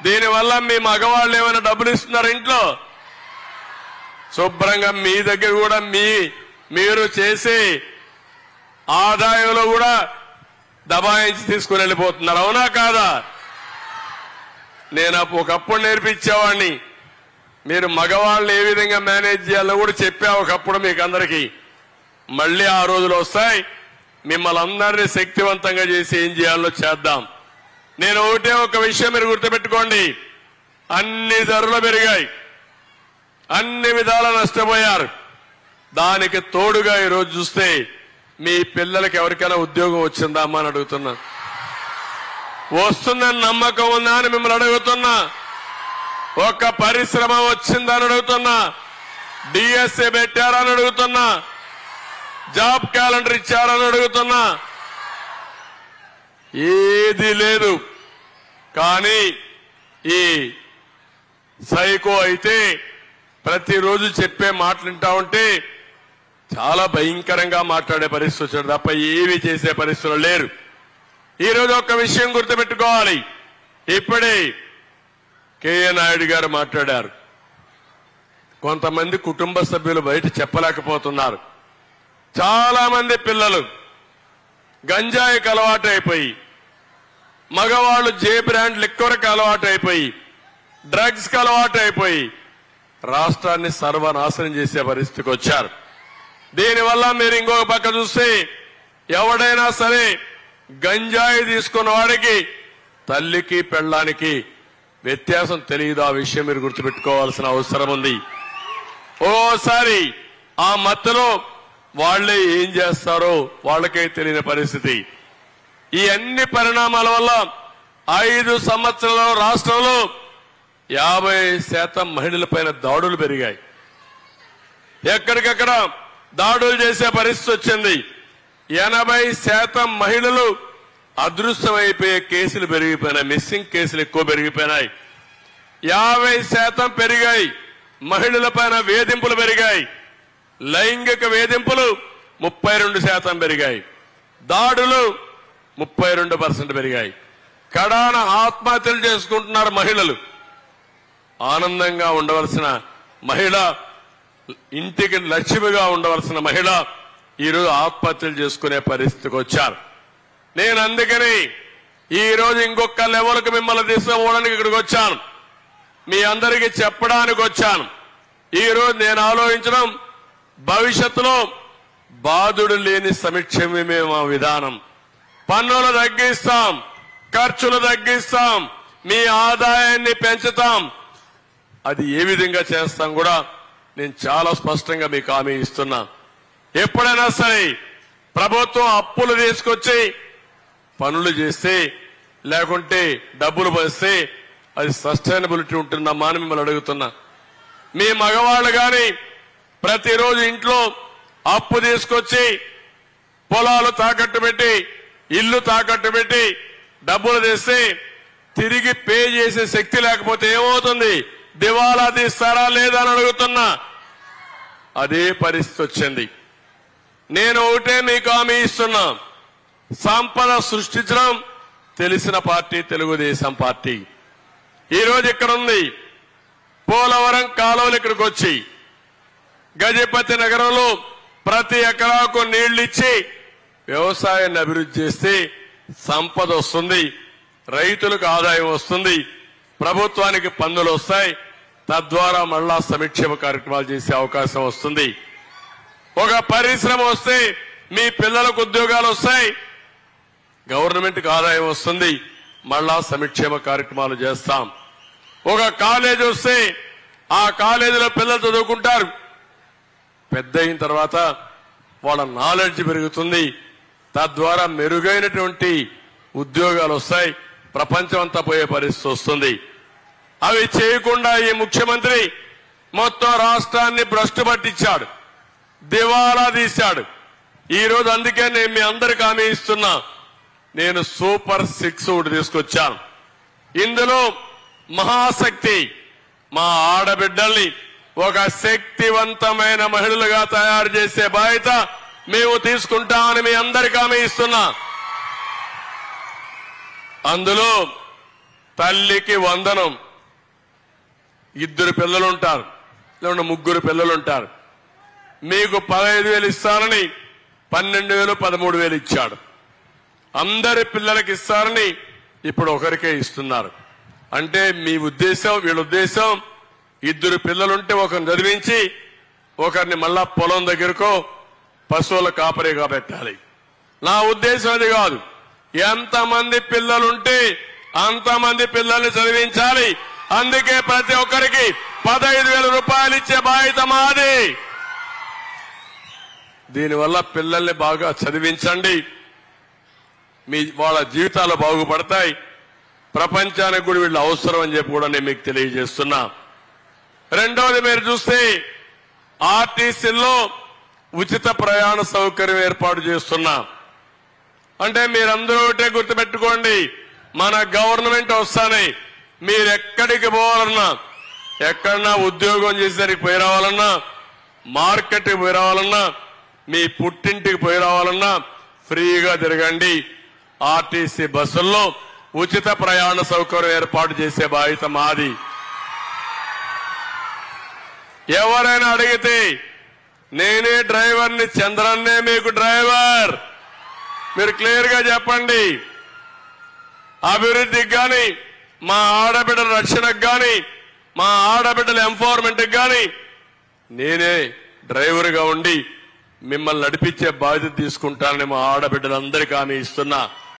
దీనివల్ల మీ మగవాళ్ళు ఏమైనా డబ్బులు ఇస్తున్నారు ఇంట్లో? శుభ్రంగా మీ దగ్గర కూడా మీరు చేసే ఆదాయంలో కూడా దబాయించి తీసుకుని వెళ్ళిపోతున్నారు. అవునా కాదా? నేను ఒకప్పుడు నేర్పించేవాడిని. మీరు మగవాళ్ళని ఏ విధంగా మేనేజ్ చేయాలో కూడా చెప్పా ఒకప్పుడు మీకు అందరికీ. మళ్ళీ ఆ రోజులు వస్తాయి. మిమ్మల్ని అందరినీ శక్తివంతంగా చేసి ఏం చేయాలో చేద్దాం. నేను ఒక విషయం మీరు గుర్తుపెట్టుకోండి. అన్ని ధరలు పెరిగాయి, అన్ని విధాలా నష్టపోయారు. దానికి తోడుగా ఈరోజు చూస్తే మీ పిల్లలకి ఎవరికైనా ఉద్యోగం వచ్చిందా అమ్మా అని అడుగుతున్నా. వస్తుందని నమ్మకం ఉందా అని మిమ్మల్ని అడుగుతున్నా. ఒక పరిశ్రమ వచ్చిందని అడుగుతున్నా. డిఎస్ఏ పెట్టారని అడుగుతున్నా. జాబ్ క్యాలెండర్ ఇచ్చారని అడుగుతున్నా. ఏది లేదు. కానీ ఈ సైకో అయితే ప్రతిరోజు చెప్పే మాటలు వింటా ఉంటే చాలా భయంకరంగా మాట్లాడే పరిస్థితి వచ్చాడు తప్ప ఏవి చేసే పరిస్థితులు లేరు. ఈరోజు ఒక విషయం గుర్తుపెట్టుకోవాలి. ఇప్పుడే కేఏ నాయుడు గారు మాట్లాడారు. కొంతమంది కుటుంబ సభ్యులు బయట చెప్పలేకపోతున్నారు. చాలా మంది పిల్లలు గంజాయికి అలవాటు అయిపోయి, మగవాళ్ళు జే బ్రాండ్ లిక్కర్కి అలవాటు అయిపోయి, డ్రగ్స్ కి అలవాటు అయిపోయి రాష్ట్రాన్ని సర్వనాశనం చేసే పరిస్థితికి వచ్చారు. దీనివల్ల మీరు ఇంకొక పక్క చూస్తే ఎవడైనా సరే గంజాయి తీసుకున్న వాడికి తల్లికి పెళ్ళానికి వ్యత్యాసం తెలియదు. ఆ విషయం మీరు గుర్తుపెట్టుకోవాల్సిన అవసరం ఉంది. ఓసారి ఆ మత్తులో వాళ్లే ఏం చేస్తారో వాళ్ళకే తెలియని పరిస్థితి. ఈ అన్ని పరిణామాల వల్ల 5 సంవత్సరాల రాష్ట్రంలో 50% మహిళలపైన దాడులు పెరిగాయి. ఎక్కడికక్కడ దాడులు చేసే పరిస్థితి వచ్చింది. 80% మహిళలు అదృశ్యమైపోయే కేసులు పెరిగిపోయినాయి. మిస్సింగ్ కేసులు ఎక్కువ పెరిగిపోయినాయి. 50% పెరిగాయి. మహిళలపైన వేధింపులు పెరిగాయి. లైంగిక వేధింపులు 32% పెరిగాయి. దాడులు 32% పెరిగాయి. కడాన ఆత్మహత్యలు చేసుకుంటున్నారు మహిళలు. ఆనందంగా ఉండవలసిన మహిళ, ఇంటికి లక్ష్మిగా ఉండవలసిన మహిళ ఈరోజు ఆత్మహత్యలు చేసుకునే పరిస్థితికి వచ్చారు. నేను అందుకని ఈరోజు ఇంకొక లెవెల్కి మిమ్మల్ని తీసుకుపోవడానికి ఇక్కడికి వచ్చాను. మీ అందరికీ చెప్పడానికి వచ్చాను. ఈరోజు నేను ఆలోచించడం, భవిష్యత్తులో బాధుడు లేని సంక్షేమమే మా విధానం. పన్నులు తగ్గిస్తాం, ఖర్చులు తగ్గిస్తాం, మీ ఆదాయాన్ని పెంచుతాం. అది ఏ విధంగా చేస్తాం కూడా నేను చాలా స్పష్టంగా మీకు హామీ ఇస్తున్నా. ఎప్పుడైనా సరే ప్రభుత్వం అప్పులు తీసుకొచ్చి పనులు చేస్తే, లేకుంటే డబ్బులు పంచితే అది సస్టైనబిలిటీ ఉంటుందమ్మా అని మిమ్మల్ని అడుగుతున్నా. మీ మగవాళ్ళు గాని ప్రతిరోజు ఇంట్లో అప్పు తీసుకొచ్చి పొలాలు తాకట్టు పెట్టి, ఇల్లు తాకట్టు పెట్టి డబ్బులు తెస్తే తిరిగి పే చేసే శక్తి లేకపోతే ఏమవుతుంది? దివాలా తీస్తారా లేదా అని అడుగుతున్నా. అదే పరిస్థితి వచ్చింది. నేను ఒకటే మీకు హామీ ఇస్తున్నా. సంపద సృష్టించడం తెలిసిన పార్టీ తెలుగుదేశం పార్టీ. ఈరోజు ఇక్కడ ఉంది. పోలవరం కాలువలు ఇక్కడికి వచ్చి గజపతి నగరంలో ప్రతి ఎకరాకు నీళ్లిచ్చి వ్యవసాయాన్ని అభివృద్ధి చేస్తే సంపద వస్తుంది, రైతులకు ఆదాయం వస్తుంది, ప్రభుత్వానికి పన్నులు వస్తాయి. తద్వారా మళ్ళా సంక్షేమ కార్యక్రమాలు చేసే అవకాశం వస్తుంది. ఒక పరిశ్రమ వస్తే మీ పిల్లలకు ఉద్యోగాలు వస్తాయి, గవర్నమెంట్కి ఆదాయం వస్తుంది, మళ్ళా సంక్షేమ కార్యక్రమాలు చేస్తాం. ఒక కాలేజ్ వస్తే ఆ కాలేజీలో పిల్లలు చదువుకుంటారు. పెద్ద అయిన తర్వాత వాళ్ళ నాలెడ్జ్ పెరుగుతుంది. తద్వారా మెరుగైనటువంటి ఉద్యోగాలు వస్తాయి, ప్రపంచం అంతా పోయే పరిస్థితి వస్తుంది. అవి చేయకుండా ఈ ముఖ్యమంత్రి మొత్తం రాష్ట్రాన్ని భ్రష్టు పట్టించాడు, దివాలా తీశాడు. ఈరోజు అందుకే నేను మీ అందరికి హామీ ఇస్తున్నా. నేను సూపర్ 6 ఒకటి తీసుకొచ్చాను. ఇందులో మహాశక్తి, మా ఆడబిడ్డల్ని ఒక శక్తివంతమైన మహిళలుగా తయారు చేసే బాధ్యత మేము తీసుకుంటామని మీ అందరికీ హామీ ఇస్తున్నా. అందులో తల్లికి వందనం. 2 పిల్లలుంటారు, లేకుంటే 3 పిల్లలుంటారు. మీకు 15,000 ఇస్తానని 12,000, 13,000 ఇచ్చాడు. అందరి పిల్లలకి ఇస్తారని ఇప్పుడు ఒకరికే ఇస్తున్నారు. అంటే మీ ఉద్దేశం, వీళ్ళ ఉద్దేశం 2 పిల్లలుంటే ఒకరిని చదివించి ఒకరిని మళ్ళా పొలం దగ్గరకో పశువుల కాపరిగా పెట్టాలి. నా ఉద్దేశం అది కాదు. ఎంతమంది పిల్లలుంటే అంతమంది పిల్లల్ని చదివించాలి. అందుకే ప్రతి ఒక్కరికి 15,000 రూపాయలు ఇచ్చే బాధ్యత మాది. దీనివల్ల పిల్లల్ని బాగా చదివించండి, వాళ్ళ జీవితాలు బాగుపడతాయి. ప్రపంచానికి కూడా వీళ్ళు అవసరం అని చెప్పి కూడా నేను మీకు తెలియజేస్తున్నా. రెండోది, మీరు చూస్తే ఆర్టీసీలో ఉచిత ప్రయాణ సౌకర్యం ఏర్పాటు చేస్తున్నా. అంటే మీరందరూ ఒకటే గుర్తుపెట్టుకోండి, మన గవర్నమెంట్ వస్తానే మీరు ఎక్కడికి పోవాలన్నా, ఎక్కడన్నా ఉద్యోగం చేసేసరికి పోయి రావాలన్నా, మార్కెట్కి పోయి రావాలన్నా, మీ పుట్టింటికి పోయి రావాలన్నా ఫ్రీగా తిరగండి. ఆర్టీసీ బస్సుల్లో ఉచిత ప్రయాణ సౌకర్యం ఏర్పాటు చేసే బాధ్యత మాది. ఎవరైనా అడిగితే నేనే డ్రైవర్ని, చంద్రన్నే మీకు డ్రైవర్, మీరు క్లియర్ గా చెప్పండి. అభివృద్ధికి గాని, మా ఆడబిడ్డల రక్షణకు గాని, మా ఆడబిడ్డల ఎంపవర్మెంట్కి గాని నేనే డ్రైవర్గా ఉండి మిమ్మల్ని నడిపించే బాధ్యత తీసుకుంటానని మా ఆడబిడ్డలందరికీ హామీ ఇస్తున్నా.